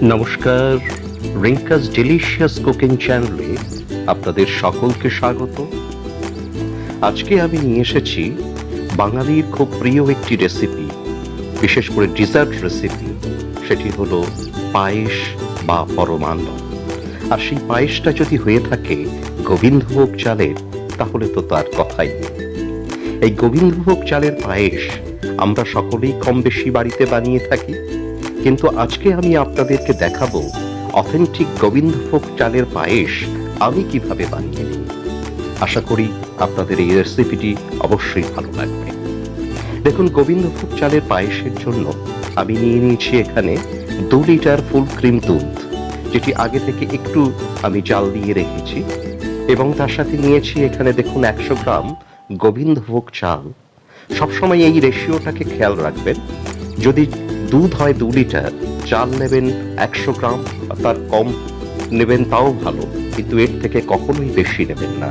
নমস্কার, রিঙ্কাস delicious cooking চ্যানেলে আপনাদের সকলকে স্বাগত। আজকে আমি নিয়ে এসেছি বাঙালির খুব প্রিয় একটি রেসিপি, বিশেষ করে ডিজার্ট রেসিপি। সেটি হলো পায়েস বা পরমান্ন। আর সেই পায়েসটা যদি হয়ে থাকে গোবিন্দভোগ চালের, তাহলে তো তার কথাই নেই। এই গোবিন্দভোগ চালের পায়েস আমরা সকলেই কম বেশি বাড়িতে বানিয়ে থাকি, কিন্তু আজকে আমি আপনাদেরকে দেখাবো অথেন্টিক গোবিন্দভোগ চালের পায়েস আমি কিভাবে বানিয়ে নিই। আশা করি আপনাদের এই রেসিপিটি অবশ্যই ভালো লাগবে। দেখুন, গোবিন্দভোগ চালের পায়েসের জন্য আমি নিয়ে নিয়েছি এখানে 2 লিটার ফুল ক্রিম দুধ, যেটি আগে থেকে একটু আমি জাল দিয়ে রেখেছি, এবং তার সাথে নিয়েছি এখানে দেখুন 100 গ্রাম গোবিন্দভোগ চাল। সবসময় এই রেশিওটাকে খেয়াল রাখবেন। যদি দুধ হয় 2 লিটার, চাল নেবেন 100 গ্রাম, তার কম নেবেন তাও ভালো, কিন্তু এর থেকে কখনোই বেশি নেবেন না।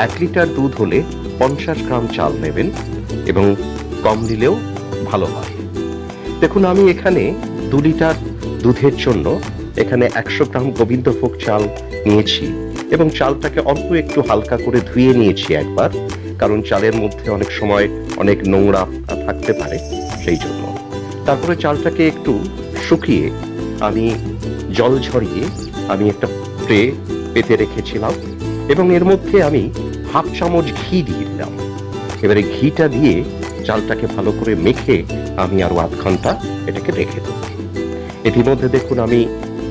1 লিটার দুধ হলে 50 গ্রাম চাল নেবেন, এবং কম নিলেও ভালো হয়। দেখুন, আমি এখানে 2 লিটার দুধের জন্য এখানে 100 গ্রাম গোবিন্দভোগ চাল নিয়েছি, এবং চালটাকে অল্প একটু হালকা করে ধুয়ে নিয়েছি একবার, কারণ চালের মধ্যে অনেক সময় অনেক নোংরা থাকতে পারে, সেই জন্য। তারপরে চালটাকে একটু শুকিয়ে আমি জল ঝরিয়ে আমি একটা ট্রে পেতে রেখেছিলাম, এবং এর মধ্যে আমি হাফ চামচ ঘি দিয়ে দিলাম। এবারে ঘিটা দিয়ে চালটাকে ভালো করে মেখে আমি আরো আধ ঘন্টা এটাকে রেখে দেব। ইতিমধ্যে দেখুন আমি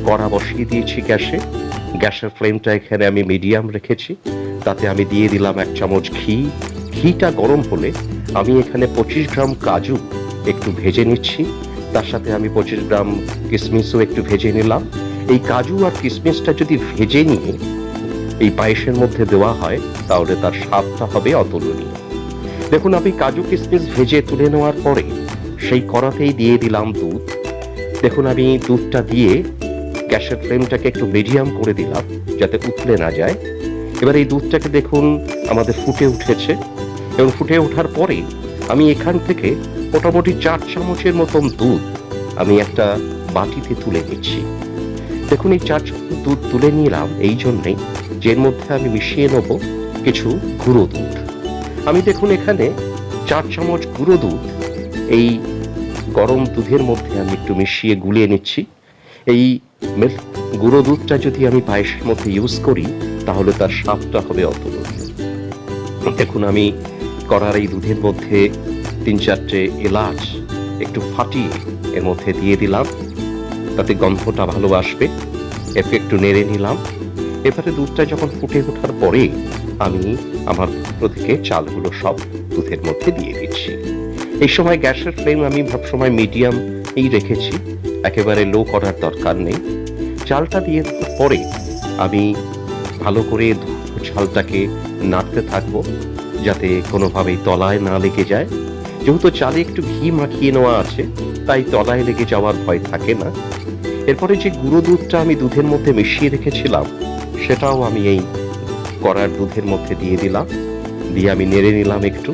কড়া বসিয়ে দিয়েছি গ্যাসে। গ্যাসের ফ্লেমটা এখানে আমি মিডিয়াম রেখেছি। তাতে আমি দিয়ে দিলাম 1 চামচ ঘি। ঘিটা গরম হলে আমি এখানে 25 গ্রাম কাজু একটু ভেজে নিচ্ছি। তার সাথে আমি 25 গ্রাম কিসমিসও একটু ভেজে নিলাম। এই কাজু আর কিসমিসটা যদি ভেজে নিয়ে এই পায়েসের মধ্যে দেওয়া হয়, তাহলে তার স্বাদটা হবে অতুলনীয়। দেখুন, আমি কাজু কিসমিস ভেজে তুলে নেওয়ার পরে সেই কড়াতেই দিয়ে দিলাম দুধ। দেখুন, আমি দুধটা দিয়ে গ্যাসের ফ্লেমটাকে একটু মিডিয়াম করে দিলাম, যাতে উতলে না যায়। এবার এই দুধটাকে দেখুন আমাদের ফুটে উঠেছে, এবং ফুটে ওঠার পরে আমি এখান থেকে মোটামুটি 4 চামচের মতন দুধ আমি একটা বাটিতে তুলে নিচ্ছি। দেখুন, এই 4 চামচ দুধ তুলে নিলাম এই জন্যেই যে এর মধ্যে আমি মিশিয়ে নেব কিছু গুঁড়ো দুধ। আমি দেখুন এখানে 4 চামচ গুঁড়ো দুধ এই গরম দুধের মধ্যে আমি একটু মিশিয়ে গুলিয়ে নিচ্ছি। এই গুঁড়ো দুধটা যদি আমি পায়েসের মধ্যে ইউজ করি, তাহলে তার স্বাদটা হবে অতুলনীয়। দেখুন, আমি কড়ার এই দুধের মধ্যে 3-4টে এলাচ একটু ফাটিয়ে এর মধ্যে দিয়ে দিলাম, তাতে গন্ধটা ভালো আসবে। এরপর একটু নেড়ে নিলাম। এবারে দুধটা যখন ফুটে ওঠার পরে আমি আমার থেকে চালগুলো সব দুধের মধ্যে দিয়ে দিচ্ছি। এই সময় গ্যাসের ফ্লেম আমি সবসময় মিডিয়াম এই রেখেছি, একেবারে লো করার দরকার নেই। চালটা দিয়ে দেওয়ার পরে আমি ভালো করে চালটাকে নাড়তে থাকবো, যাতে কোনোভাবেই তলায় না লেগে যায়। যেহেতু চালে একটু ঘি মাখিয়ে নেওয়া আছে, তাই তলায় লেগে যাওয়ার ভয় থাকে না। এরপরে যে গুঁড়ো দুধটা আমি দুধের মধ্যে মিশিয়ে রেখেছিলাম, সেটাও আমি এই কড়ার দুধের মধ্যে দিয়ে দিলাম। দিয়ে আমি নেড়ে নিলাম একটু।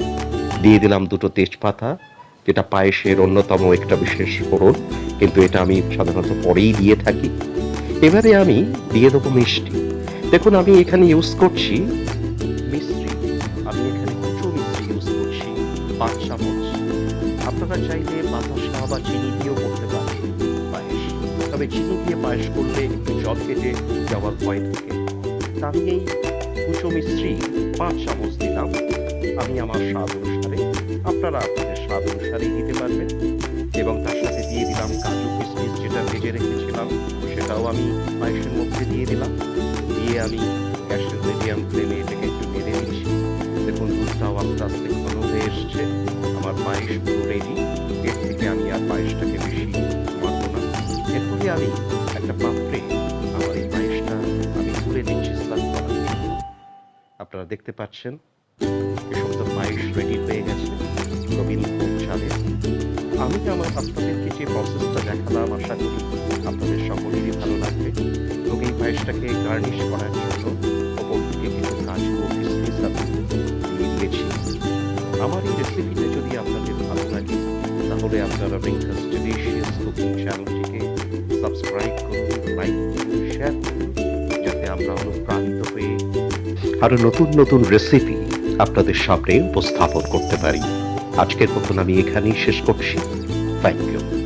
দিয়ে দিলাম 2টো তেজপাতা, যেটা পায়েসের অন্যতম একটা বিশেষ ফোড়ন, কিন্তু এটা আমি সাধারণত পরেই দিয়ে থাকি। এবারে আমি দিয়ে দেবো মিষ্টি। দেখুন, আমি এখানে ইউজ করছি মিশ্রি। আমি এখানে কুচো মিশ্রি ইউজ করছি 5 চামচ। আপনারা চাইলে বাতাসা বা চিনি দিয়েও করতে পারেন পায়েস, তবে চিনি দিয়ে পায়েস করলে একটু জল কেটে যাওয়ার ভয় থাকে। আমি এই কুচো মিশ্রি 5 চামচ দিলাম। আমি আমার স্বাদ অনুসারে, আপনারা আপনাদের স্বাদ অনুসারেই দিতে পারবেন। এবং তার সাথে দিয়ে দিলাম কাজু কিসমিস, যেটা ভেজে রেখেছিলাম, সেটাও আমি পায়েসের মধ্যে দিয়ে দিলাম। দিয়ে আমি গ্যাসের মিডিয়াম ফ্লেমে এটাকে একটু নেড়ে নিচ্ছি। দেখুন, দুধটাও আস্তে আস্তে ঘন হয়ে এসছে। আমার পায়েস পুরো রেডি। এর থেকে আমি আর পায়েসটাকে বেশি মারব না। এরপরে আমি একটা পাত্রে আমার এই পায়েসটা আমি তুলে নিচ্ছি সার্ভ করার জন্য। আপনারা দেখতে পাচ্ছেন এ সুন্দর পায়েস রেডি হয়ে গেছে গোবিন্দভোগ চালের। আমি আপনাদেরকে যে প্রসেসটা দেখালাম, আশা করি আপনাদের সকলেরই ভালো লাগবে। এবং এই পায়েসটাকে গার্নিশ করার জন্য ওপর থেকে কিছু কাজু ও কিসমিস আমি দিয়ে দিয়েছি। আমার এই রেসিপিটা যদি আপনাদের ভালো লাগে, তাহলে আপনারা রিঙ্কাস ডিলিশিয়াস কুকিং চ্যানেলটিকে সাবস্ক্রাইব করুন আমরা অনুপ্রাণিত হয়ে আরো নতুন নতুন রেসিপি আপনাদের সামনে উপস্থাপন করতে পারি। আজকের মতন আমি এখানেই শেষ করছি। Thank you.